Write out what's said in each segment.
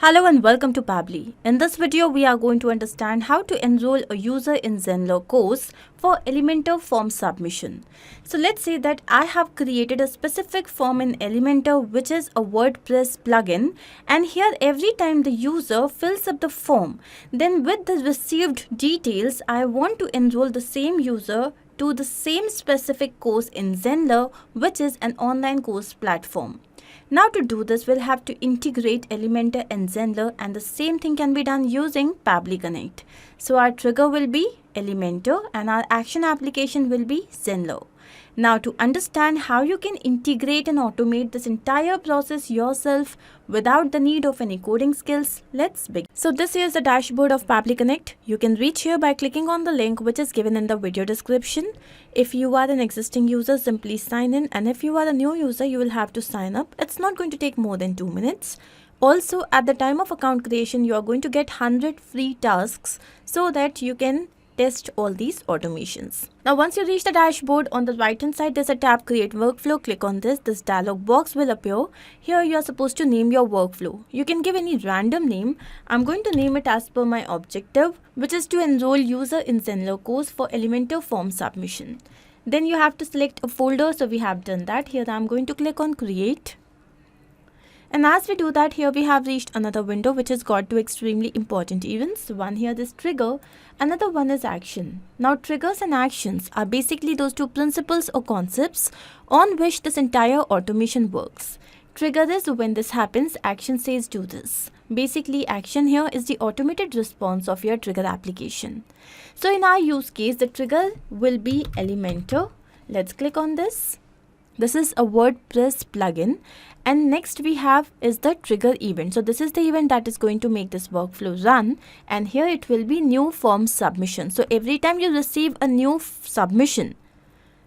Hello and welcome to Pabbly. In this video, we are going to understand how to enroll a user in Zenler Course for Elementor form submission. So let's say that I have created a specific form in Elementor, which is a WordPress plugin, and here every time the user fills up the form, then with the received details, I want to enroll the same user to the same specific course in Zenler, which is an online course platform. Now to do this, we'll have to integrate Elementor and Zenler, and the same thing can be done using Pabbly Connect. So our trigger will be Elementor and our action application will be Zenler. Now to understand how you can integrate and automate this entire process yourself without the need of any coding skills, let's begin. So this is the dashboard of Pabbly Connect. You can reach here by clicking on the link which is given in the video description. If you are an existing user, simply sign in, and if you are a new user, you will have to sign up. It's not going to take more than 2 minutes. Also, at the time of account creation, you are going to get 100 free tasks so that you can test all these automations. Now once you reach the dashboard, on the right hand side there's a tab Create Workflow. Click on this. This dialog box will appear. Here you are supposed to name your workflow. You can give any random name. I'm going to name it as per my objective, which is to enroll user in Zenler Course for Elementor form submission. Then you have to select a folder. So we have done that. Here I'm going to click on Create. And as we do that, here we have reached another window which has got two extremely important events. One here is trigger, another one is action. Now triggers and actions are basically those two principles or concepts on which this entire automation works. Trigger is when this happens, action says do this. Basically action here is the automated response of your trigger application. So in our use case, the trigger will be Elementor. Let's click on this. This is a WordPress plugin, and next we have is the trigger event. So this is the event that is going to make this workflow run, and here it will be new form submission. So every time you receive a new submission,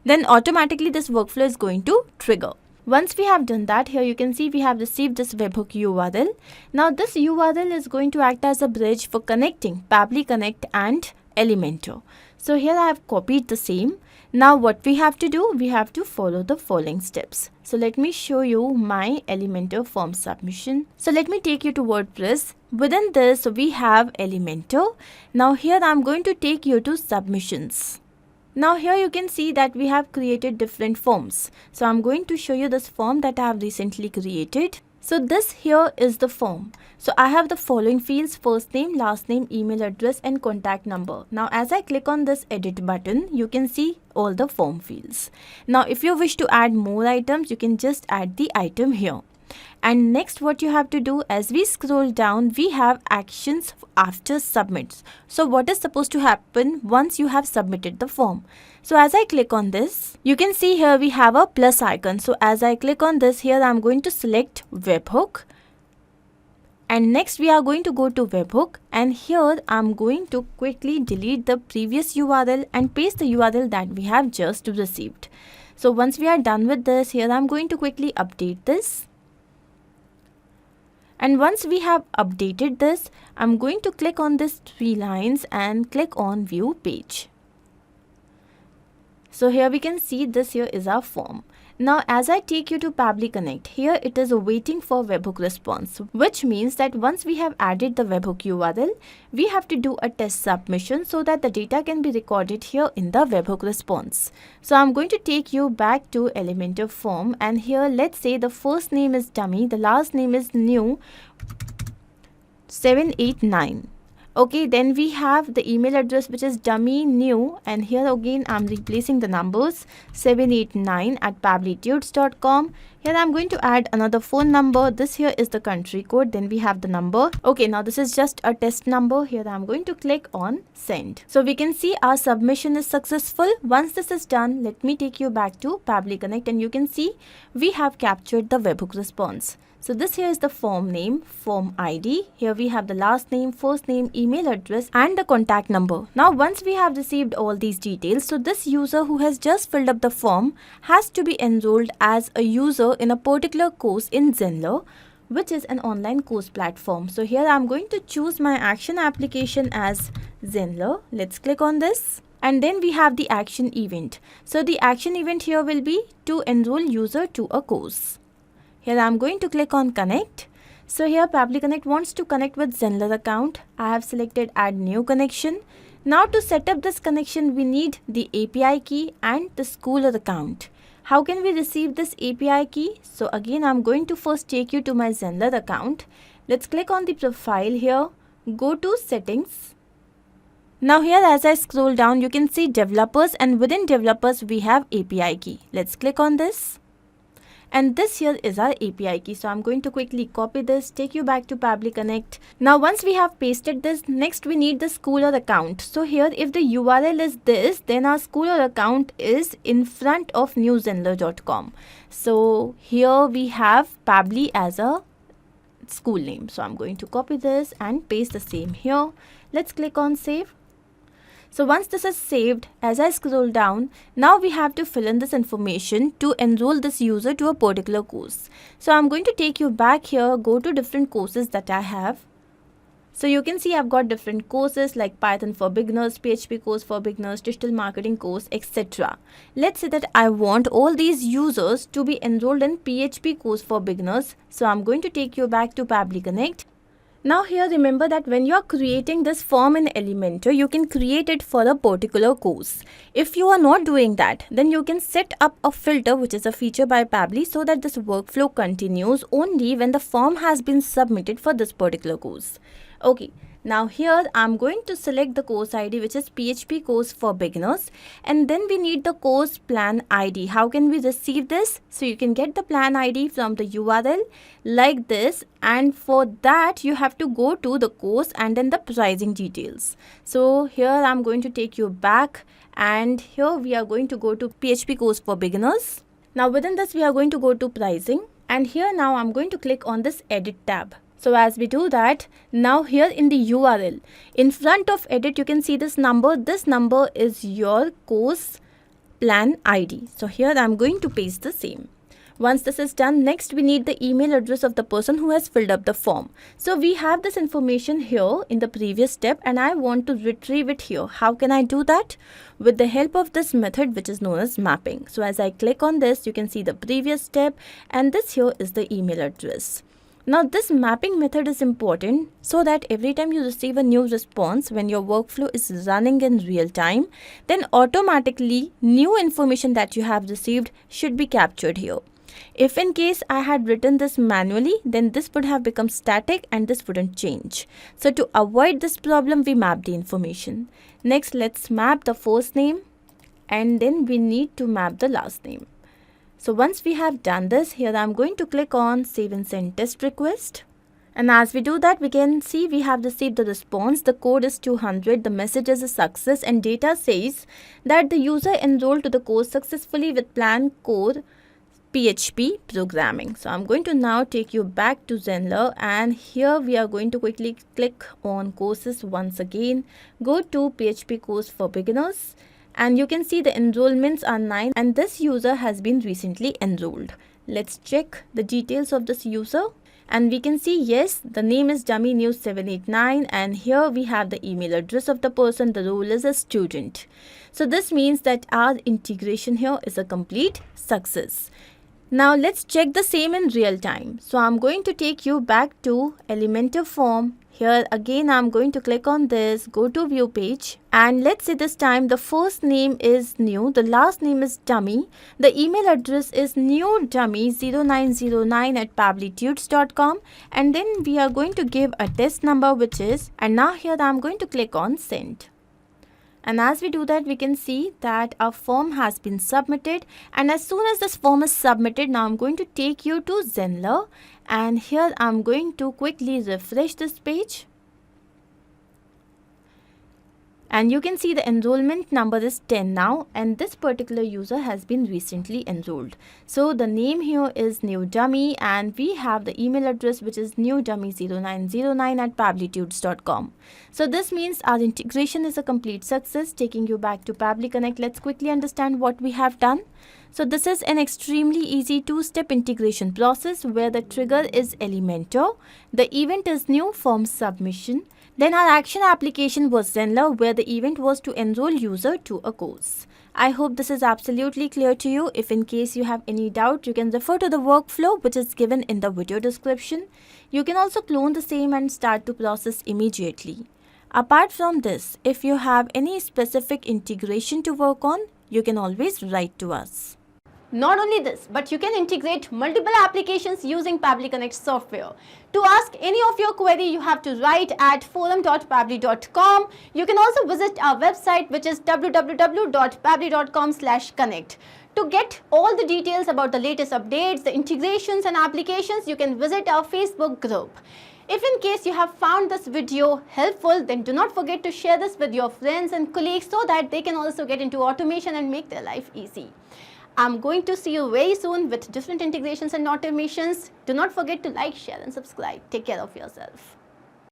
then automatically this workflow is going to trigger. Once we have done that, here you can see we have received this webhook URL. Now this URL is going to act as a bridge for connecting Pabbly Connect and Elementor. So here I have copied the same. Now what we have to do, we have to follow the following steps. So let me show you my Elementor form submission. So let me take you to WordPress. Within this we have Elementor. Now here I'm going to take you to submissions. Now here you can see that we have created different forms. So I'm going to show you this form that I have recently created. So this here is the form. So I have the following fields: first name, last name, email address and contact number. Now as I click on this edit button, you can see all the form fields. Now if you wish to add more items, you can just add the item here. And next what you have to do, as we scroll down, we have actions after submits. So what is supposed to happen once you have submitted the form? So as I click on this, you can see here we have a plus icon. So as I click on this, here I'm going to select webhook. And next we are going to go to webhook, and here I'm going to quickly delete the previous URL and paste the URL that we have just received. So once we are done with this, here I'm going to quickly update this. And once we have updated this, I'm going to click on this 3 lines and click on view page. So here we can see this here is our form. Now as I take you to Pabbly Connect, here it is waiting for webhook response, which means that once we have added the webhook URL, we have to do a test submission so that the data can be recorded here in the webhook response. So I'm going to take you back to Elementor form, and here let's say the first name is dummy, the last name is new 789. Okay, then we have the email address which is dummy new, and here again I'm replacing the numbers 789@pabblytudes.com. Here I'm going to add another phone number. This here is the country code. Then we have the number. Okay, now this is just a test number. Here I'm going to click on send. So we can see our submission is successful. Once this is done, let me take you back to Pabbly Connect, and you can see we have captured the webhook response. So this here is the form name, form ID. Here we have the last name, first name, email address and the contact number. Now once we have received all these details, so this user who has just filled up the form has to be enrolled as a user in a particular course in Zenler, which is an online course platform. So here I'm going to choose my action application as Zenler. Let's click on this. And then we have the action event. So the action event here will be to enroll user to a course. Here I'm going to click on connect. So here Pabbly Connect wants to connect with Zenler account. I have selected add new connection. Now to set up this connection, we need the API key and the school account. How can we receive this API key? So again, I'm going to first take you to my Zenler account. Let's click on the profile here. Go to settings. Now here as I scroll down, you can see developers, and within developers we have API key. Let's click on this. And this here is our API key. So I'm going to quickly copy this, take you back to Pabbly Connect. Now once we have pasted this, next we need the school account. So here if the URL is this, then our school account is in front of newzenler.com. So here we have Pabbly as a school name. So I'm going to copy this and paste the same here. Let's click on save. So once this is saved, as I scroll down, now we have to fill in this information to enroll this user to a particular course. So I'm going to take you back here, go to different courses that I have. So you can see I've got different courses like Python for beginners, PHP course for beginners, digital marketing course, etc. Let's say that I want all these users to be enrolled in PHP course for beginners. So I'm going to take you back to Pabbly Connect. Now here remember that when you are creating this form in Elementor, you can create it for a particular course. If you are not doing that, then you can set up a filter, which is a feature by Pabbly, so that this workflow continues only when the form has been submitted for this particular course. Okay. Now here I'm going to select the course ID, which is PHP course for beginners, and then we need the course plan ID. How can we receive this? So you can get the plan ID from the URL like this, and for that you have to go to the course and then the pricing details. So here I'm going to take you back, and here we are going to go to PHP course for beginners. Now within this we are going to go to pricing, and here now I'm going to click on this edit tab. So as we do that, now here in the URL, in front of edit, you can see this number. This number is your course plan ID. So here I'm going to paste the same. Once this is done, next we need the email address of the person who has filled up the form. So we have this information here in the previous step, and I want to retrieve it here. How can I do that? With the help of this method, which is known as mapping. So as I click on this, you can see the previous step, and this here is the email address. Now this mapping method is important so that every time you receive a new response when your workflow is running in real time, then automatically new information that you have received should be captured here. If in case I had written this manually, then this would have become static and this wouldn't change. So to avoid this problem, we map the information. Next, let's map the first name, and then we need to map the last name. So once we have done this, here I'm going to click on save and send test request. And as we do that, we can see we have received the response. The code is 200, the message is a success, and data says that the user enrolled to the course successfully with plan core PHP programming. So I'm going to now take you back to Zenler, and here we are going to quickly click on courses once again. Go to PHP course for beginners. And you can see the enrollments are 9, and this user has been recently enrolled. Let's check the details of this user, and we can see yes, the name is dummy news 789, and here we have the email address of the person. The role is a student. So this means that our integration here is a complete success. Now let's check the same in real time. So I'm going to take you back to Elementor form. Here again I'm going to click on this, go to view page, and let's say this time the first name is new, the last name is dummy, the email address is newdummy0909@pabblytudes.com, and then we are going to give a test number, which is, and now here I'm going to click on send. And as we do that, we can see that our form has been submitted. And as soon as this form is submitted, now I'm going to take you to Zenler. And here I'm going to quickly refresh this page. And you can see the enrollment number is 10 now, and this particular user has been recently enrolled. So the name here is new dummy, and we have the email address, which is newdummy0909@pabblytudes.com. So this means our integration is a complete success. Taking you back to Pabbly Connect, let's quickly understand what we have done. So this is an extremely easy two-step integration process where the trigger is Elementor, the event is new form submission. Then our action application was Zenler, where the event was to enroll user to a course. I hope this is absolutely clear to you. If in case you have any doubt, you can refer to the workflow which is given in the video description. You can also clone the same and start to process immediately. Apart from this, if you have any specific integration to work on, you can always write to us. Not only this, but you can integrate multiple applications using Pabbly Connect software. To ask any of your query, you have to write at forum.pabbly.com. You can also visit our website, which is www.pabbly.com/connect. To get all the details about the latest updates, the integrations and applications, you can visit our Facebook group. If in case you have found this video helpful, then do not forget to share this with your friends and colleagues so that they can also get into automation and make their life easy. I'm going to see you very soon with different integrations and automations. Do not forget to like, share and subscribe. Take care of yourself.